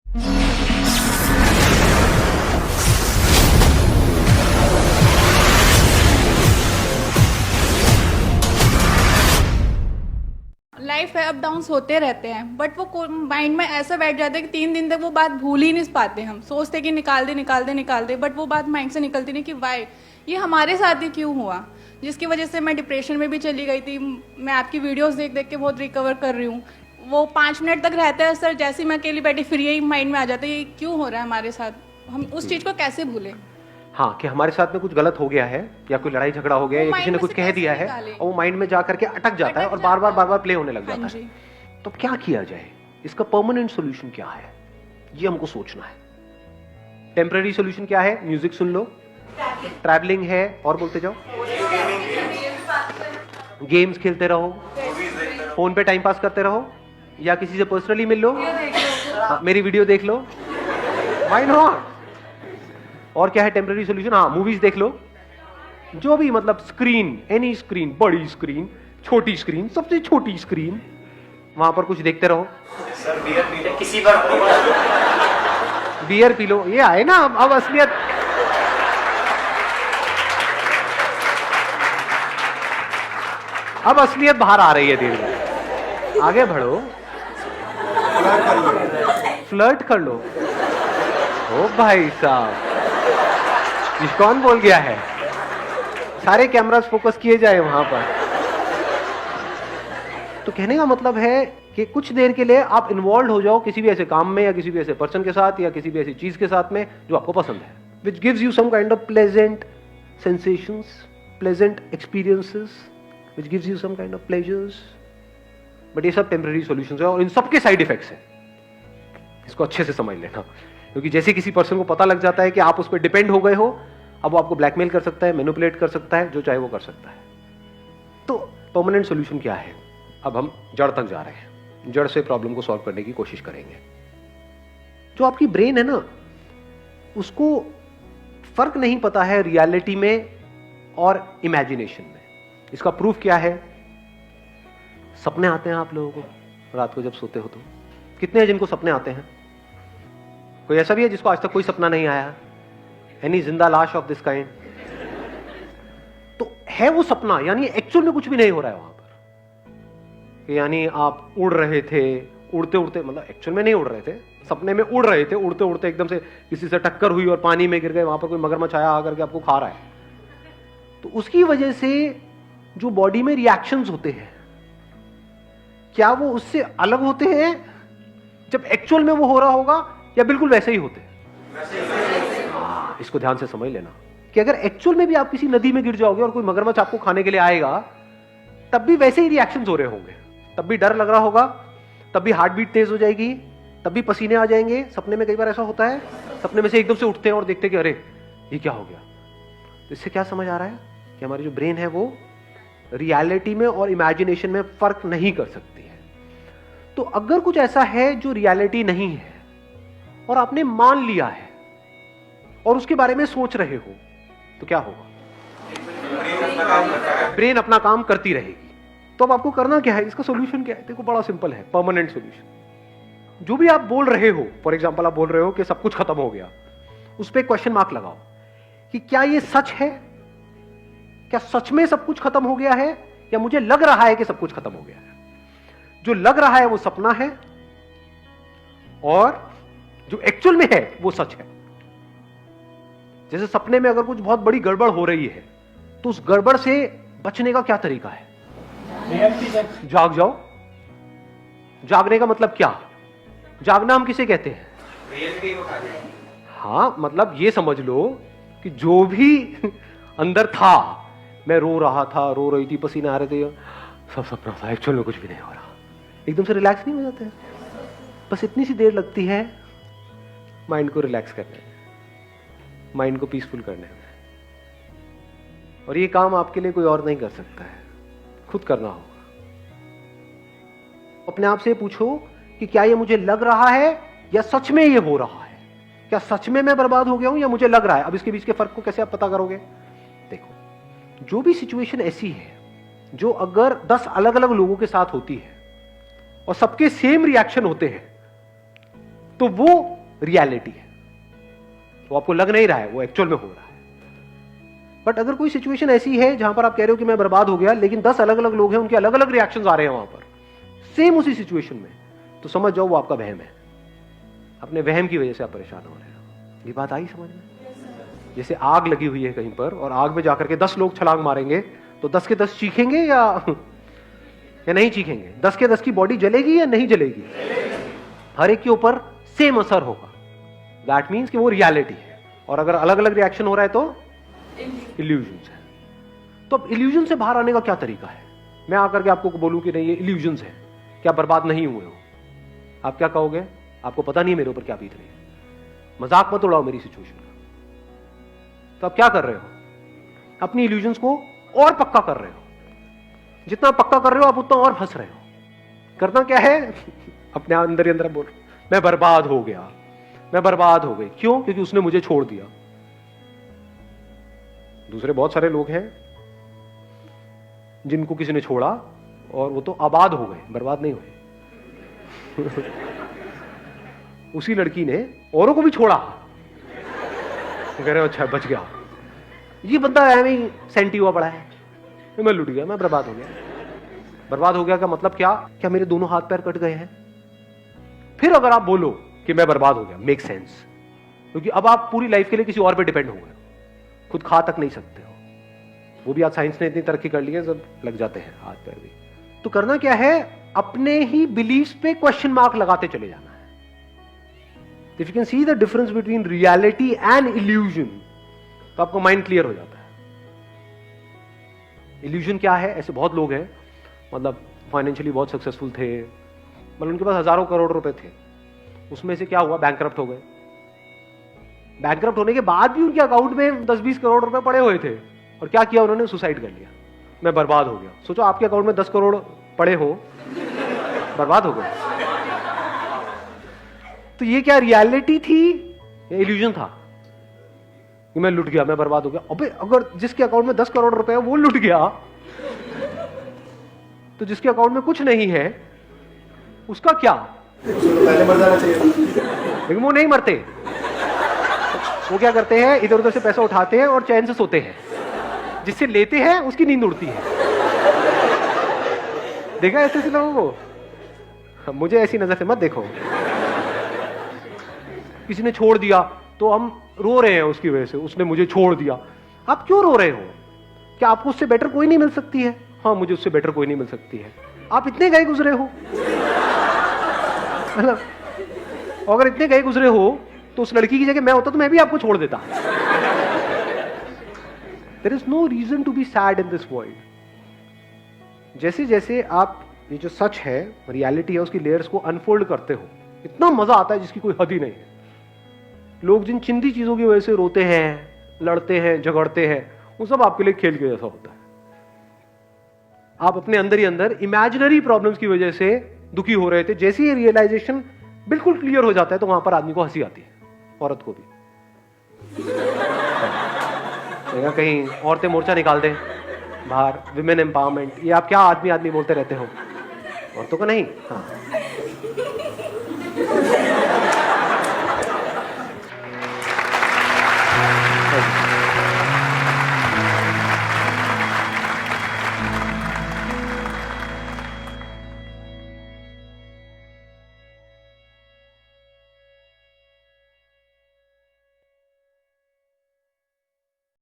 Life है, up downs होते रहते हैं, बट वो माइंड में ऐसा बैठ जाता है कि 3 दिन तक वो बात भूल ही नहीं पाते। हम सोचते कि निकाल दे निकाल दे निकाल दे, बट वो बात माइंड से निकलती नहीं कि वाई ये हमारे साथ ही क्यों हुआ, जिसकी वजह से मैं डिप्रेशन में भी चली गई थी। मैं आपकी वीडियोस देख देख के बहुत रिकवर कर रही हूँ। वो 5 मिनट तक रहता है सर, जैसे ही मैं अकेली बैठी फिर यही माइंड में आ जाता है ये क्यों हो रहा है हमारे साथ, हम उस चीज़ को कैसे भूलें। हाँ, कि हमारे साथ में कुछ गलत हो गया है या कोई लड़ाई झगड़ा हो गया है या किसी ने कुछ कह दिया है और वो माइंड में जा करके अटक जाता है और बार बार प्ले होने लग जाता है। तो क्या किया जाए, इसका परमानेंट सॉल्यूशन क्या है, ये हमको सोचना है। टेम्पररी सॉल्यूशन क्या है? म्यूजिक सुन लो, ट्रैवलिंग है, और बोलते जाओ, गेम्स खेलते रहो, फोन पे टाइम पास करते रहो, या किसी से पर्सनली मिल लो, मेरी वीडियो देख लो, व्हाई नॉट। और क्या है टेम्पररी सॉल्यूशन? हाँ, मूवीज देख लो, जो भी, मतलब स्क्रीन, एनी स्क्रीन, बड़ी स्क्रीन, छोटी स्क्रीन, सबसे छोटी स्क्रीन, वहां पर कुछ देखते रहो। सर बियर पी लो, किसी पर बियर पी लो, ये आए ना अब असलियत। अब असलियत बाहर आ रही है धीरे धीरे। आगे बढ़ो, फ्लर्ट कर लो। ओ भाई साहब, ये कौन बोल गया है? सारे कैमरास फोकस किए जाए वहां पर। तो कहने का मतलब है कि कुछ देर के लिए आप इन्वॉल्व हो जाओ किसी भी ऐसे काम में या किसी भी ऐसे पर्सन के साथ या किसी भी ऐसी चीज के साथ में जो आपको पसंद है, which gives you some kind of pleasant sensations, pleasant experiences, which gives you some kind of pleasures. But ये सब टेम्पररी सॉल्यूशंस है और इन सबके साइड इफेक्ट्स हैं। इसको अच्छे से समझ लेना, क्योंकि जैसे किसी पर्सन को पता लग जाता है कि आप उस पर डिपेंड हो गए हो, अब वो आपको ब्लैकमेल कर सकता है, मैनिपुलेट कर सकता है, जो चाहे वो कर सकता है। तो परमानेंट सॉल्यूशन क्या है? अब हम जड़ तक जा रहे हैं, जड़ से प्रॉब्लम को सॉल्व करने की कोशिश करेंगे। जो आपकी ब्रेन है ना, उसको फर्क नहीं पता है रियलिटी में और इमेजिनेशन में। इसका प्रूफ क्या है? सपने आते हैं आप लोगों को रात को जब सोते हो तो? कितने हैं जिनको सपने आते हैं? कोई ऐसा भी है जिसको आज तक कोई सपना नहीं आया? एनी जिंदा लाश ऑफ दिस काइंड? तो है वो सपना, यानी एक्चुअल में कुछ भी नहीं हो रहा है वहां पर, कि यानी आप उड़ रहे थे, उड़ते उड़ते, मतलब एक्चुअल में नहीं उड़ रहे थे, सपने में उड़ रहे थे, उड़ते उड़ते एकदम से किसी से टक्कर हुई और पानी में गिर गए, वहां पर कोई मगरमच्छ आया आकर के आपको खा रहा है। तो उसकी वजह से जो बॉडी में रिएक्शंस होते हैं, क्या वो उससे अलग होते हैं जब एक्चुअल में वो हो रहा होगा, या बिल्कुल वैसे ही होते हैं? इसको ध्यान से समझ लेना कि अगर एक्चुअल में भी आप किसी नदी में गिर जाओगे और कोई मगरमच्छ आपको खाने के लिए आएगा, तब भी वैसे ही रिएक्शंस हो रहे होंगे, तब भी डर लग रहा होगा, तब भी हार्ट बीट तेज हो जाएगी, तब भी पसीने आ जाएंगे। सपने में कई बार ऐसा होता है, सपने में से एकदम से उठते हैं और देखते हैं कि अरे ये क्या हो गया। तो इससे क्या समझ आ रहा है कि हमारी जो ब्रेन है वो रियलिटी में और इमेजिनेशन में फर्क नहीं कर सकती है। तो अगर कुछ ऐसा है जो रियलिटी नहीं है और आपने मान लिया है और उसके बारे में सोच रहे हो, तो क्या होगा? ब्रेन अपना काम करती रहेगी। तो अब आपको करना क्या है, इसका सॉल्यूशन क्या है? देखो बड़ा सिंपल है, परमानेंट सॉल्यूशन। जो भी आप बोल रहे हो, फॉर एग्जांपल आप बोल रहे हो कि सब कुछ खत्म हो गया, उस पर क्वेश्चन मार्क लगाओ कि क्या ये सच है? क्या सच में सब कुछ खत्म हो गया है, या मुझे लग रहा है कि सब कुछ खत्म हो गया है? जो लग रहा है वो सपना है और जो एक्चुअल में है वो सच है। जैसे सपने में अगर कुछ बहुत बड़ी गड़बड़ हो रही है, तो उस गड़बड़ से बचने का क्या तरीका है? जाग जाओ। जागने का मतलब क्या? जागना हम किसे कहते हैं? हाँ, मतलब ये समझ लो कि जो भी अंदर था, मैं रो रहा था, रो रही थी, पसीने आ रहे थे, सब सपना था, एक्चुअल में कुछ भी नहीं हो रहा। एकदम से रिलैक्स नहीं हो जाते हैं? बस इतनी सी देर लगती है माइंड को रिलैक्स करने में, माइंड को पीसफुल करने में। और ये काम आपके लिए कोई और नहीं कर सकता है, खुद करना होगा। अपने आप से पूछो कि क्या ये मुझे लग रहा है या सच में ये हो रहा है? क्या सच में मैं बर्बाद हो गया हूं या मुझे लग रहा है? अब इसके बीच के फर्क को कैसे आप पता करोगे? देखो, जो भी सिचुएशन ऐसी है जो अगर 10 अलग अलग लोगों के साथ होती है और सबके सेम रिएक्शन होते हैं, तो वो रियलिटी है, वो आपको लग नहीं रहा है, वो एक्चुअल में हो रहा है। बट अगर कोई सिचुएशन ऐसी है जहां पर आप कह रहे हो कि मैं बर्बाद हो गया, लेकिन 10 अलग अलग लोग हैं, उनके अलग अलग रिएक्शंस आ रहे हैं वहां पर सेम उसी सिचुएशन में, तो समझ जाओ वो आपका वहम है। अपने वहम की वजह से आप परेशान हो रहे हो। ये बात आई समझ में? जैसे आग लगी हुई है कहीं पर और आग में जाकर के 10 लोग छलांग मारेंगे तो 10 के 10 चीखेंगे या नहीं चीखेंगे? 10 के 10 की बॉडी जलेगी या नहीं जलेगी? हर एक के ऊपर सेम असर होगा। दैट मीन्स कि वो रियलिटी है, और अगर अलग अलग रिएक्शन हो रहा है तो इल्यूजन्स है। तो अब इल्यूजन से बाहर आने का क्या तरीका है? मैं आकर के आपको बोलूं कि नहीं ये इल्यूजन्स है, क्या बर्बाद नहीं हुए हो, आप क्या कहोगे? आपको पता नहीं है मेरे ऊपर क्या बीत रही है, मजाक मत उड़ाओ मेरी सिचुएशन का। तो आप क्या कर रहे हो? अपनी इल्यूजन्स को और पक्का कर रहे हो। जितना पक्का कर रहे हो आप उतना और फंस रहे हो। करना क्या है? अपने अंदर ही अंदर बोल, मैं बर्बाद हो गया, मैं बर्बाद हो गई। क्यों? क्योंकि उसने मुझे छोड़ दिया। दूसरे बहुत सारे लोग हैं जिनको किसी ने छोड़ा और वो तो आबाद हो गए, बर्बाद नहीं हुए। उसी लड़की ने औरों को भी छोड़ा, कह रहे हो अच्छा बच गया। ये बंदा ऐਵੇਂ ही सेंटी हुआ पड़ा है, मैं लुट गया, मैं बर्बाद हो गया। बर्बाद हो गया का मतलब क्या? क्या मेरे दोनों हाथ पैर कट गए हैं? फिर अगर आप बोलो कि मैं बर्बाद हो गया, मेक सेंस, क्योंकि अब आप पूरी लाइफ के लिए किसी और पे डिपेंड हो गए, खुद खा तक नहीं सकते हो। वो भी आज साइंस ने इतनी तरक्की कर ली है, सब लग जाते हैं हाथ पैर भी। तो करना क्या है? अपने ही बिलीफ्स पे क्वेश्चन मार्क लगाते चले जाना है। If you can see the difference between reality and illusion, तो आपको माइंड क्लियर हो जाता है। इल्यूजन क्या है? ऐसे बहुत लोग हैं, मतलब फाइनेंशियली बहुत सक्सेसफुल थे, मतलब उनके पास हजारों करोड़ रुपए थे, उसमें से क्या हुआ? बैंकरप्ट हो गए। बैंकरप्ट होने के बाद भी उनके अकाउंट में 10-20 करोड़ रुपए पड़े हुए थे, और क्या किया उन्होंने? सुसाइड कर लिया, मैं बर्बाद हो गया। सोचो आपके अकाउंट में 10 करोड़ पड़े हो, बर्बाद हो गए। तो ये क्या रियलिटी थी या इल्यूजन था कि मैं लुट गया, मैं बर्बाद हो गया? अबे अगर जिसके अकाउंट में 10 करोड़ रुपए है वो लुट गया, तो जिसके अकाउंट में कुछ नहीं है उसका क्या? पहले मर जाना चाहिए। लेकिन वो नहीं मरते, वो क्या करते हैं? इधर उधर से पैसा उठाते हैं और चैन से सोते हैं। जिससे लेते हैं उसकी नींद उड़ती है। देखा ऐसे ऐसे लोगों को? मुझे ऐसी नजर से मत देखो। किसी ने छोड़ दिया तो हम रो रहे हैं उसकी वजह से, उसने मुझे छोड़ दिया। आप क्यों रो रहे हो? क्या आपको उससे बेटर कोई नहीं मिल सकती है? हाँ, मुझे उससे बेटर कोई नहीं मिल सकती है। आप इतने गए गुजरे हो, मतलब अगर इतने गए गुजरे हो तो उस लड़की की जगह मैं होता तो मैं भी आपको छोड़ देता। There is no reason to be sad in this world. जैसे जैसे आप ये जो सच है, रियलिटी है, उसकी लेयर्स को अनफोल्ड करते हो, इतना मजा आता है जिसकी कोई हद ही नहीं है। लोग जिन चिंदी चीजों की वजह से रोते हैं, लड़ते हैं, झगड़ते हैं, वो सब आपके लिए खेल के जैसा होता है। आप अपने अंदर ही अंदर इमेजिनरी प्रॉब्लम्स की वजह से दुखी हो रहे थे, जैसे ही रियलाइजेशन बिल्कुल क्लियर हो जाता है तो वहां पर आदमी को हंसी आती है, औरत को भी। कहीं औरतें मोर्चा निकाल दें बाहर, विमेन एम्पावरमेंट, ये आप क्या आदमी आदमी बोलते रहते हो? औरतों को नहीं। हाँ,